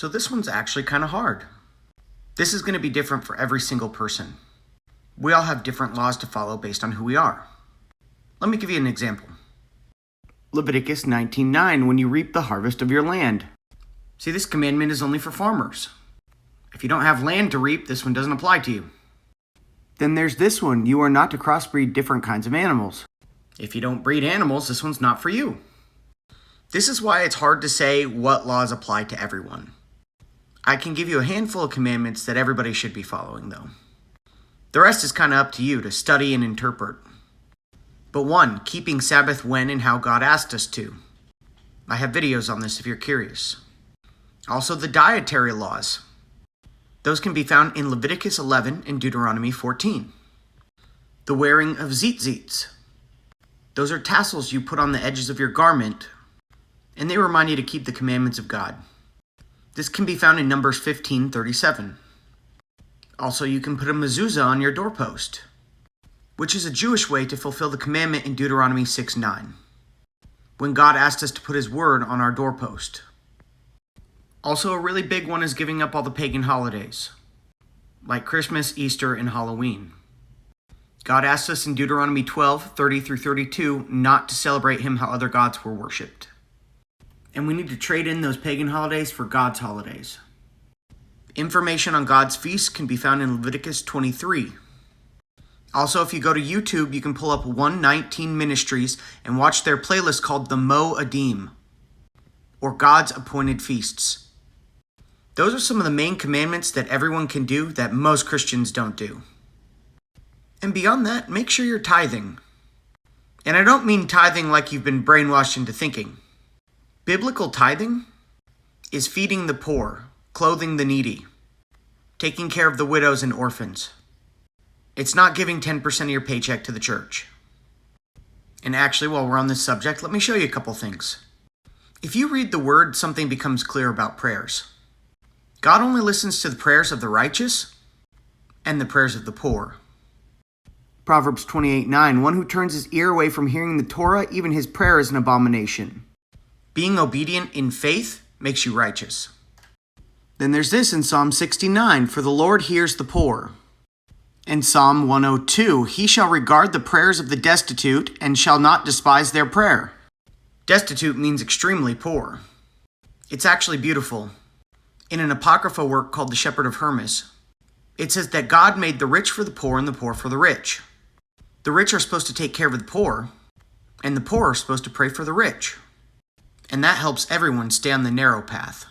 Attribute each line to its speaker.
Speaker 1: So this one's actually kind of hard. This is going to be different for every single person. We all have different laws to follow based on who we are. Let me give you an example. Leviticus 19:9, when you reap the harvest of your land. See, this commandment is only for farmers. If you don't have land to reap, this one doesn't apply to you. Then there's this one, you are not to crossbreed different kinds of animals. If you don't breed animals, this one's not for you. This is why it's hard to say what laws apply to everyone. I can give you a handful of commandments that everybody should be following, though. The rest is kind of up to you to study and interpret. But 1, keeping Sabbath when and how God asked us to. I have videos on this if you're curious. Also, the dietary laws. Those can be found in Leviticus 11 and Deuteronomy 14. The wearing of tzitzits. Those are tassels you put on the edges of your garment, and they remind you to keep the commandments of God. This can be found in Numbers 15:37. Also, you can put a Mezuzah on your doorpost, which is a Jewish way to fulfill the commandment in Deuteronomy 6:9, when God asked us to put his word on our doorpost. Also, a really big one is giving up all the pagan holidays, like Christmas, Easter, and Halloween. God asked us in Deuteronomy 12:30-32 not to celebrate him how other gods were worshipped. And we need to trade in those pagan holidays for God's holidays. Information on God's feasts can be found in Leviticus 23. Also, if you go to YouTube, you can pull up 119 Ministries and watch their playlist called the Mo'adim, or God's Appointed Feasts. Those are some of the main commandments that everyone can do that most Christians don't do. And beyond that, make sure you're tithing. And I don't mean tithing like you've been brainwashed into thinking. Biblical tithing is feeding the poor, clothing the needy, taking care of the widows and orphans. It's not giving 10% of your paycheck to the church. And actually, while we're on this subject, let me show you a couple things. If you read the word, something becomes clear about prayers. God only listens to the prayers of the righteous and the prayers of the poor. Proverbs 28:9, one who turns his ear away from hearing the Torah, even his prayer is an abomination. Being obedient in faith makes you righteous. Then there's this in Psalm 69, for the Lord hears the poor. In Psalm 102, he shall regard the prayers of the destitute and shall not despise their prayer. Destitute means extremely poor. It's actually beautiful. In an apocryphal work called The Shepherd of Hermas, it says that God made the rich for the poor and the poor for the rich. The rich are supposed to take care of the poor, and the poor are supposed to pray for the rich. And that helps everyone stay on the narrow path.